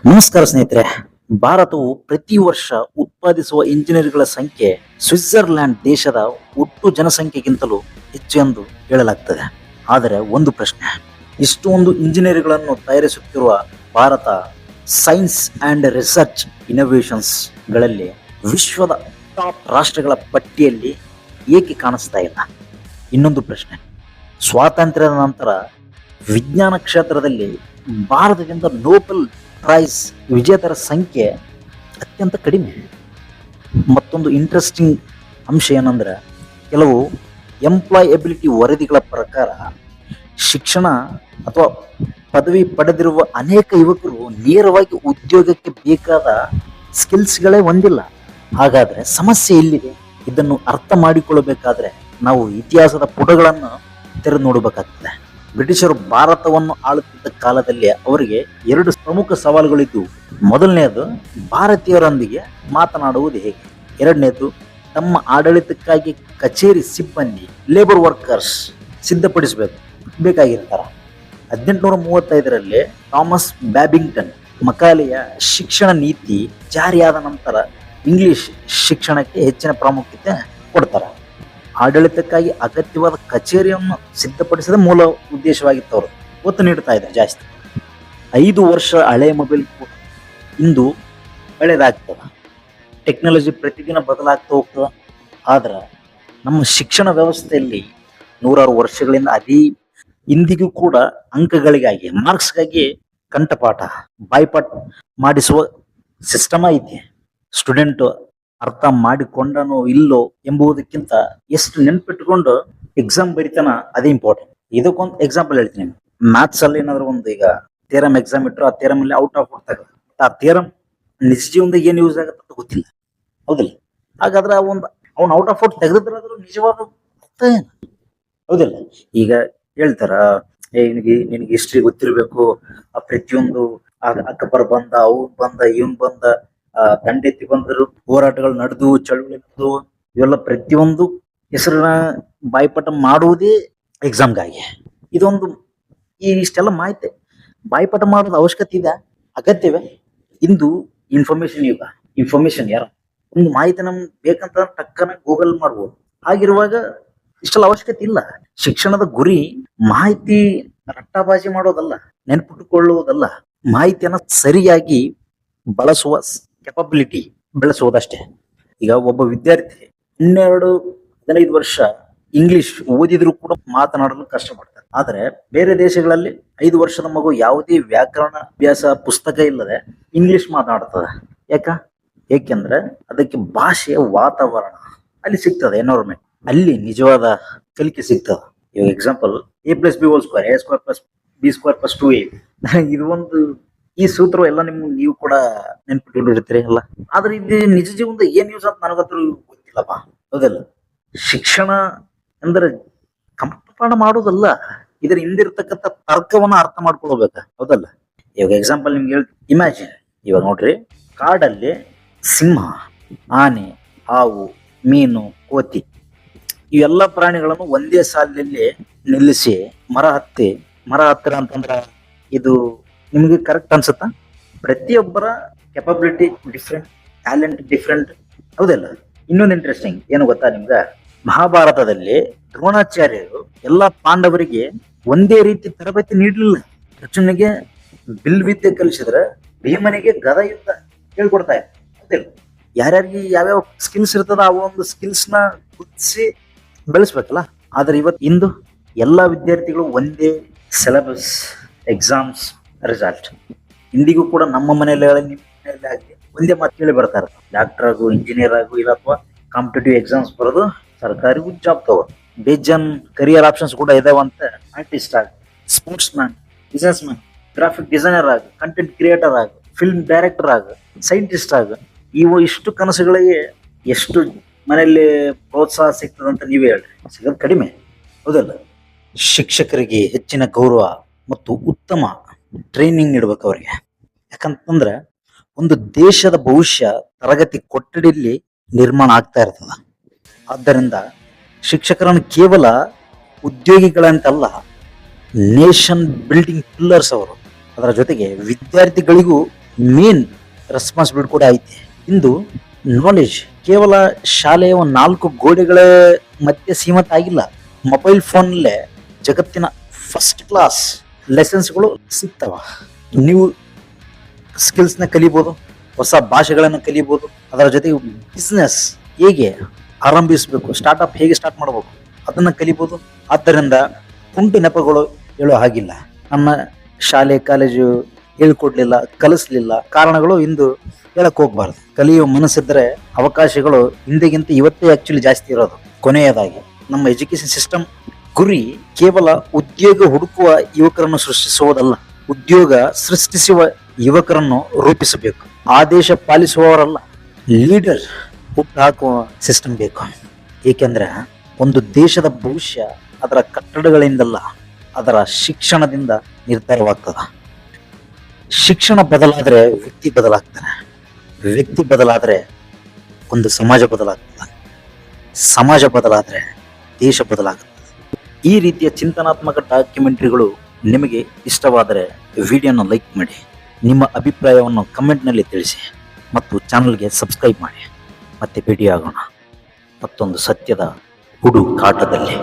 ನಮಸ್ಕಾರ ಸ್ನೇಹಿತರೆ. ಭಾರತವು ಪ್ರತಿ ವರ್ಷ ಉತ್ಪಾದಿಸುವ ಇಂಜಿನಿಯರ್ಗಳ ಸಂಖ್ಯೆ ಸ್ವಿಟ್ಜರ್ಲ್ಯಾಂಡ್ ದೇಶದ ಒಟ್ಟು ಜನಸಂಖ್ಯೆಗಿಂತಲೂ ಹೆಚ್ಚು ಎಂದು ಹೇಳಲಾಗ್ತದೆ. ಆದರೆ ಒಂದು ಪ್ರಶ್ನೆ, ಇಷ್ಟೊಂದು ಇಂಜಿನಿಯರ್ಗಳನ್ನು ತಯಾರಿಸುತ್ತಿರುವ ಭಾರತ ಸೈನ್ಸ್ ಅಂಡ್ ರಿಸರ್ಚ್ ಇನೋವೇಷನ್ಸ್ ಗಳಲ್ಲಿ ವಿಶ್ವದ ಟಾಪ್ ರಾಷ್ಟ್ರಗಳ ಪಟ್ಟಿಯಲ್ಲಿ ಏಕೆ ಕಾಣಿಸ್ತಾ ಇಲ್ಲ? ಇನ್ನೊಂದು ಪ್ರಶ್ನೆ, ಸ್ವಾತಂತ್ರ್ಯದ ನಂತರ ವಿಜ್ಞಾನ ಕ್ಷೇತ್ರದಲ್ಲಿ ಭಾರತದಿಂದ ನೋಬೆಲ್ ಪ್ರೈಸ್ ವಿಜೇತರ ಸಂಖ್ಯೆ ಅತ್ಯಂತ ಕಡಿಮೆ. ಮತ್ತೊಂದು ಇಂಟ್ರೆಸ್ಟಿಂಗ್ ಅಂಶ ಏನಂದ್ರೆ, ಕೆಲವು ಎಂಪ್ಲಾಯಬಿಲಿಟಿ ವರದಿಗಳ ಪ್ರಕಾರ ಶಿಕ್ಷಣ ಅಥವಾ ಪದವಿ ಪಡೆದಿರುವ ಅನೇಕ ಯುವಕರು ನೇರವಾಗಿ ಉದ್ಯೋಗಕ್ಕೆ ಬೇಕಾದ ಸ್ಕಿಲ್ಸ್ಗಳೇ ಹೊಂದಿಲ್ಲ. ಹಾಗಾದ್ರೆ ಸಮಸ್ಯೆ ಎಲ್ಲಿದೆ? ಇದನ್ನು ಅರ್ಥ ಮಾಡಿಕೊಳ್ಳಬೇಕಾದ್ರೆ ನಾವು ಇತಿಹಾಸದ ಪುಟಗಳನ್ನು ತೆರೆದು ನೋಡಬೇಕಾಗ್ತದೆ. ಬ್ರಿಟಿಷರು ಭಾರತವನ್ನು ಆಳುತ್ತಿದ್ದ ಕಾಲದಲ್ಲಿ ಅವರಿಗೆ ಎರಡು ಪ್ರಮುಖ ಸವಾಲುಗಳಿದ್ದು. ಮೊದಲನೆಯದು ಭಾರತೀಯರೊಂದಿಗೆ ಮಾತನಾಡುವುದು ಹೇಗೆ, ಎರಡನೇದು ತಮ್ಮ ಆಡಳಿತಕ್ಕಾಗಿ ಕಚೇರಿ ಸಿಬ್ಬಂದಿ ಲೇಬರ್ ವರ್ಕರ್ಸ್ ಬೇಕಾಗಿರ್ತಾರೆ. 1835ರಲ್ಲಿ ಥಾಮಸ್ ಬ್ಯಾಬಿಂಗ್ಟನ್ ಮಕಾಲೆಯ ಶಿಕ್ಷಣ ನೀತಿ ಜಾರಿಯಾದ ನಂತರ ಇಂಗ್ಲಿಷ್ ಶಿಕ್ಷಣಕ್ಕೆ ಹೆಚ್ಚಿನ ಪ್ರಾಮುಖ್ಯತೆ ಕೊಡ್ತಾರೆ. ಆಡಳಿತಕ್ಕಾಗಿ ಅಗತ್ಯವಾದ ಕಚೇರಿಯನ್ನು ಸಿದ್ಧಪಡಿಸಿದ ಮೂಲ ಉದ್ದೇಶವಾಗಿತ್ತು. ಅವರು ಒತ್ತು ನೀಡ್ತಾ ಇದ್ದಾರೆ ಜಾಸ್ತಿ. 5 ವರ್ಷ ಹಳೆಯ ಮೊಬೈಲ್ ಕೂಡ ಇಂದು ಹಳೇದಾಗ್ತದೆ. ಟೆಕ್ನಾಲಜಿ ಪ್ರತಿದಿನ ಬದಲಾಗ್ತಾ ಹೋಗ್ತದೆ. ಆದ್ರೆ ನಮ್ಮ ಶಿಕ್ಷಣ ವ್ಯವಸ್ಥೆಯಲ್ಲಿ 100 ವರ್ಷಗಳಿಂದ ಇಂದಿಗೂ ಕೂಡ ಅಂಕಗಳಿಗಾಗಿ, ಮಾರ್ಕ್ಸ್ಗಾಗಿ ಕಂಠಪಾಠ ಬಾಯ್ಪಾಠ ಮಾಡಿಸುವ ಸಿಸ್ಟಮ್ ಐತಿ. ಸ್ಟೂಡೆಂಟ್ ಅರ್ಥ ಮಾಡಿಕೊಂಡನೋ ಇಲ್ಲೋ ಎಂಬುದಕ್ಕಿಂತ ಎಷ್ಟು ನೆನ್ಪಿಟ್ಕೊಂಡು ಎಕ್ಸಾಮ್ ಬರಿತಾನ ಅದೇ ಇಂಪಾರ್ಟೆಂಟ್. ಇದಕ್ಕೊಂದು ಎಕ್ಸಾಂಪಲ್ ಹೇಳ್ತೀನಿ. ಮ್ಯಾಥ್ಸ್ ಅಲ್ಲಿ ಏನಾದ್ರು ಒಂದು ಈಗ ಥಿಯರಮ್ ಎಕ್ಸಾಮ್ ಇಟ್ಟರು, ಆ ಥಿಯರಮ್ ಅಲ್ಲಿ ಔಟ್ ಆಫ್ ತಗ ಆ ಥಿಯರಮ್ ನಿಜ ಜೀವನದಾಗ ಏನ್ ಯೂಸ್ ಆಗತ್ತೆ ಅಂತ ಗೊತ್ತಿಲ್ಲ, ಹೌದಿಲ್ಲ? ಹಾಗಾದ್ರೆ ಅವ್ನು ಔಟ್ ಆಫ್ ತೆಗೆದ್ರಾದ್ರೂ ನಿಜವಾದ ಅರ್ಥ ಏನು? ಹೌದಿಲ್ಲ? ಈಗ ಹೇಳ್ತಾರ, ನಿನಗೆ ಹಿಸ್ಟ್ರಿ ಗೊತ್ತಿರ್ಬೇಕು, ಆ ಪ್ರತಿಯೊಂದು ಅಕ್ಬರ್ ಬಂದ, ಅವ್ನು ಬಂದ, ಇವನ್ ಬಂದ, ದಂಡೆತ್ತಿ ಬಂದರು, ಹೋರಾಟಗಳು ನಡೆದು, ಚಳುವಳಿ ನಡೆದು, ಇವೆಲ್ಲ ಪ್ರತಿಯೊಂದು ಹೆಸರನ್ನ ಬಾಯ್ಪಾಠ ಮಾಡುವುದೇ ಎಕ್ಸಾಮ್ಗಾಗಿ. ಇದೊಂದು ಇಷ್ಟೆಲ್ಲ ಮಾಹಿತಿ ಬಾಯ್ಪಾಠ ಮಾಡೋದು ಅವಶ್ಯಕತೆ ಇದೆ, ಅಗತ್ಯವೇ? ಇಂದು ಇನ್ಫಾರ್ಮೇಶನ್ ಯುಗ. ಇನ್ಫಾರ್ಮೇಶನ್ ಯಾರು ಒಂದು ಮಾಹಿತಿ ನಮ್ಗೆ ಬೇಕಂತ ಟಕ್ಕನ ಗೂಗಲ್ ಮಾಡ್ಬೋದು. ಹಾಗಿರುವಾಗ ಇಷ್ಟೆಲ್ಲ ಅವಶ್ಯಕತೆ ಇಲ್ಲ. ಶಿಕ್ಷಣದ ಗುರಿ ಮಾಹಿತಿ ರಟ್ಟಾಬಾಜಿ ಮಾಡೋದಲ್ಲ, ನೆನಪಿಟ್ಟುಕೊಳ್ಳುವುದಲ್ಲ, ಮಾಹಿತಿಯನ್ನ ಸರಿಯಾಗಿ ಬಳಸುವ ಕೆಪಬಿಲಿಟಿ ಬೆಳೆಸುವುದಷ್ಟೇ. ಈಗ ಒಬ್ಬ ವಿದ್ಯಾರ್ಥಿ 12-15 ವರ್ಷ ಇಂಗ್ಲಿಷ್ ಓದಿದ್ರು ಕೂಡ ಮಾತನಾಡಲು ಕಷ್ಟಪಡ್ತಾರೆ. ಆದ್ರೆ ಬೇರೆ ದೇಶಗಳಲ್ಲಿ 5 ವರ್ಷದ ಮಗು ಯಾವುದೇ ವ್ಯಾಕರಣ ಅಭ್ಯಾಸ ಪುಸ್ತಕ ಇಲ್ಲದೆ ಇಂಗ್ಲಿಷ್ ಮಾತನಾಡ್ತದೆ. ಏಕೆಂದ್ರೆ ಅದಕ್ಕೆ ಭಾಷೆಯ ವಾತಾವರಣ ಅಲ್ಲಿ ಸಿಗ್ತದೆ, ಎನ್ವೈರನ್ಮೆಂಟ್. ಅಲ್ಲಿ ನಿಜವಾದ ಕಲಿಕೆ ಸಿಗ್ತದೆ. ಇವಾಗ example, a+b² a² + b² + 2a. ಇದು ಒಂದು ಈ ಸೂತ್ರ ಎಲ್ಲ ನೀವು ಕೂಡ ನೆನ್ಪಿಟ್ಕೊಂಡಿರ್ತೀರಿ ಅಲ್ಲ. ಆದ್ರೆ ಇದು ನಿಜ ಜೀವನದ ಏನ್ ಯೂಸ್ ಅಂತ ನನಗಂತೂ ಗೊತ್ತಿಲ್ಲಪ್ಪ, ಹೌದಲ್ಲ? ಶಿಕ್ಷಣ ಅಂದ್ರೆ ಕಂಠಪಾಠ ಮಾಡೋದಲ್ಲ, ಇದರ ಹಿಂದಿರ್ತಕ್ಕಂಥ ತರ್ಕವನ್ನ ಅರ್ಥ ಮಾಡ್ಕೊಳ್ಬೇಕ, ಹೌದಲ್ಲ? ಇವಾಗ ಎಕ್ಸಾಂಪಲ್ ನಿಮ್ಗೆ ಇಮ್ಯಾಜಿನ್. ಇವಾಗ ನೋಡ್ರಿ, ಕಾಡಲ್ಲಿ ಸಿಂಹ, ಆನೆ, ಹಾವು, ಮೀನು, ಕೋತಿ ಇವೆಲ್ಲ ಪ್ರಾಣಿಗಳನ್ನು ಒಂದೇ ಸಾಲಿನಲ್ಲಿ ನಿಲ್ಲಿಸಿ ಮರ ಹತ್ತಿರ ಅಂತಂದ್ರ ಇದು ನಿಮ್ಗೆ ಕರೆಕ್ಟ್ ಅನ್ಸುತ್ತಾ? ಪ್ರತಿಯೊಬ್ಬರ ಕೆಪಬಿಲಿಟಿ ಡಿಫ್ರೆಂಟ್, ಟ್ಯಾಲೆಂಟ್ ಡಿಫ್ರೆಂಟ್, ಹೌದಲ್ಲ? ಇನ್ನೊಂದು ಇಂಟ್ರೆಸ್ಟಿಂಗ್ ಏನು ಗೊತ್ತಾ ನಿಮ್ಗ? ಮಹಾಭಾರತದಲ್ಲಿ ದ್ರೋಣಾಚಾರ್ಯರು ಎಲ್ಲಾ ಪಾಂಡವರಿಗೆ ಒಂದೇ ರೀತಿ ತರಬೇತಿ ನೀಡಲಿಲ್ಲ. ಅರ್ಜುನಿಗೆ ಬಿಲ್ ವಿದ್ಯೆ ಕಲಿಸಿದ್ರೆ ಭೀಮನಿಗೆ ಗದ ಯುದ್ಧ ಹೇಳ್ಕೊಡ್ತಾ ಇದ್ರು, ಹೌದಿಲ್ಲ? ಯಾರ್ಯಾರಿಗೆ ಯಾವ್ಯಾವ ಸ್ಕಿಲ್ಸ್ ಇರ್ತದ ಆ ಒಂದು ಸ್ಕಿಲ್ಸ್ ನ ಗುರ್ತಿಸಿ ಬೆಳೆಸ್ಬೇಕಲ್ಲ. ಆದ್ರೆ ಇಂದು ಎಲ್ಲಾ ವಿದ್ಯಾರ್ಥಿಗಳು ಒಂದೇ ಸಿಲೆಬಸ್, ಎಕ್ಸಾಮ್ಸ್, ರಿಸಲ್ಟ್. ಇಂದಿಗೂ ಕೂಡ ನಮ್ಮ ಮನೆಯಲ್ಲಿ ನಿಮ್ಮ ಮನೆಯಲ್ಲಿ ಆಗಲಿ ಒಂದೇ ಮಾತು ಕೇಳಿ ಬರ್ತಾರೆ, ಡಾಕ್ಟರ್ ಆಗು, ಇಂಜಿನಿಯರ್ ಆಗು, ಇಲ್ಲ ಅಥವಾ ಕಾಂಪಿಟೇಟಿವ್ ಎಕ್ಸಾಮ್ಸ್ ಬರೋದು, ಸರ್ಕಾರಿ ಜಾಬ್ ತಗೋದು. ಬೇಜನ್ ಕರಿಯರ್ ಆಪ್ಷನ್ಸ್ ಕೂಡ ಇದಾವಂತ. ಆರ್ಟಿಸ್ಟ್ ಆಗು, sports man, business man, graphic designer ಆಗು, ಕಂಟೆಂಟ್ ಕ್ರಿಯೇಟರ್ ಆಗು, ಫಿಲ್ಮ್ ಡೈರೆಕ್ಟರ್ ಆಗು, ಸೈಂಟಿಸ್ಟ್ ಆಗು. ಇಷ್ಟು ಕನಸುಗಳಿಗೆ ಎಷ್ಟು ಮನೆಯಲ್ಲಿ ಪ್ರೋತ್ಸಾಹ ಸಿಗ್ತದಂತ ನೀವೇ ಹೇಳ್ರಿ. ಸಿಗೋದು ಕಡಿಮೆ, ಹೌದಲ್ಲ? ಶಿಕ್ಷಕರಿಗೆ ಹೆಚ್ಚಿನ ಗೌರವ ಮತ್ತು ಉತ್ತಮ ಟ್ರೈನಿಂಗ್ ನೀಡ್ಬೇಕು ಅವ್ರಿಗೆ. ಯಾಕಂತಂದ್ರೆ ಒಂದು ದೇಶದ ಭವಿಷ್ಯ ತರಗತಿ ಕೊಠಡಿಯಲ್ಲಿ ನಿರ್ಮಾಣ ಆಗ್ತಾ ಇರ್ತದ. ಆದ್ದರಿಂದ ಶಿಕ್ಷಕರನ್ನು ಕೇವಲ ಉದ್ಯೋಗಿಗಳಂತಲ್ಲ, ನೇಷನ್ ಬಿಲ್ಡಿಂಗ್ ಪಿಲ್ಲರ್ಸ್ ಅವರು. ಅದರ ಜೊತೆಗೆ ವಿದ್ಯಾರ್ಥಿಗಳಿಗೂ ಮೇನ್ ರೆಸ್ಪಾನ್ಸಿಬಿಲಿಟಿ ಕೂಡ ಐತೆ. ಇಂದು ನಾಲೆಜ್ ಕೇವಲ ಶಾಲೆಯ ಒಂದು 4 ಗೋಡೆಗಳ ಮಧ್ಯೆ ಸೀಮಿತ ಆಗಿಲ್ಲ. ಮೊಬೈಲ್ ಫೋನ್ನಲ್ಲೇ ಜಗತ್ತಿನ ಫಸ್ಟ್ ಕ್ಲಾಸ್ ಲೆಸನ್ಸ್ಗಳು ಸಿಗ್ತಾವ. ನೀವು ಸ್ಕಿಲ್ಸ್ನ ಕಲಿಬೋದು, ಹೊಸ ಭಾಷೆಗಳನ್ನು ಕಲಿಬೋದು, ಅದರ ಜೊತೆಗೆ ಬಿಸ್ನೆಸ್ ಹೇಗೆ ಆರಂಭಿಸಬೇಕು, ಸ್ಟಾರ್ಟ್ಅಪ್ ಹೇಗೆ ಸ್ಟಾರ್ಟ್ ಮಾಡಬೇಕು ಅದನ್ನು ಕಲಿಬೋದು. ಆದ್ದರಿಂದ ಕುಂಟು ನೆಪಗಳು ಹೇಳೋ ಹಾಗಿಲ್ಲ. ನಮ್ಮ ಶಾಲೆ ಕಾಲೇಜು ಹೇಳ್ಕೊಡ್ಲಿಲ್ಲ, ಕಲಿಸ್ಲಿಲ್ಲ ಕಾರಣಗಳು ಇಂದು ಹೇಳಕ್ ಹೋಗ್ಬಾರ್ದು. ಕಲಿಯುವ ಮನಸ್ಸಿದ್ರೆ ಅವಕಾಶಗಳು ಹಿಂದೆಗಿಂತ ಇವತ್ತೇ ಆಕ್ಚುಲಿ ಜಾಸ್ತಿ ಇರೋದು. ಕೊನೆಯದಾಗಿ ನಮ್ಮ ಎಜುಕೇಶನ್ ಸಿಸ್ಟಮ್ ಗುರಿ ಕೇವಲ ಉದ್ಯೋಗ ಹುಡುಕುವ ಯುವಕರನ್ನು ಸೃಷ್ಟಿಸುವುದಲ್ಲ, ಉದ್ಯೋಗ ಸೃಷ್ಟಿಸುವ ಯುವಕರನ್ನು ರೂಪಿಸಬೇಕು. ಆದೇಶ ಪಾಲಿಸುವವರಲ್ಲ, ಲೀಡರ್ ಹುಟ್ಟು ಹಾಕುವ ಸಿಸ್ಟಮ್ ಬೇಕು. ಏಕೆಂದ್ರೆ ಒಂದು ದೇಶದ ಭವಿಷ್ಯ ಅದರ ಕಟ್ಟಡಗಳಿಂದಲ್ಲ, ಅದರ ಶಿಕ್ಷಣದಿಂದ ನಿರ್ಧಾರವಾಗ್ತದ. ಶಿಕ್ಷಣ ಬದಲಾದ್ರೆ ವ್ಯಕ್ತಿ ಬದಲಾಗ್ತಾನೆ, ವ್ಯಕ್ತಿ ಬದಲಾದ್ರೆ ಒಂದು ಸಮಾಜ ಬದಲಾಗ್ತದೆ, ಸಮಾಜ ಬದಲಾದ್ರೆ ದೇಶ ಬದಲಾಗ್ತದೆ. ಈ ರೀತಿಯ ಚಿಂತನಾತ್ಮಕ ಡಾಕ್ಯುಮೆಂಟ್ರಿಗಳು ನಿಮಗೆ ಇಷ್ಟವಾದರೆ ವಿಡಿಯೋನ ಲೈಕ್ ಮಾಡಿ, ನಿಮ್ಮ ಅಭಿಪ್ರಾಯವನ್ನು ಕಮೆಂಟ್ನಲ್ಲಿ ತಿಳಿಸಿ ಮತ್ತು ಚಾನಲ್ಗೆ ಸಬ್ಸ್ಕ್ರೈಬ್ ಮಾಡಿ. ಮತ್ತೆ ಭೇಟಿಯಾಗೋಣ ಮತ್ತೊಂದು ಸತ್ಯದ ಹುಡುಕಾಟದಲ್ಲಿ.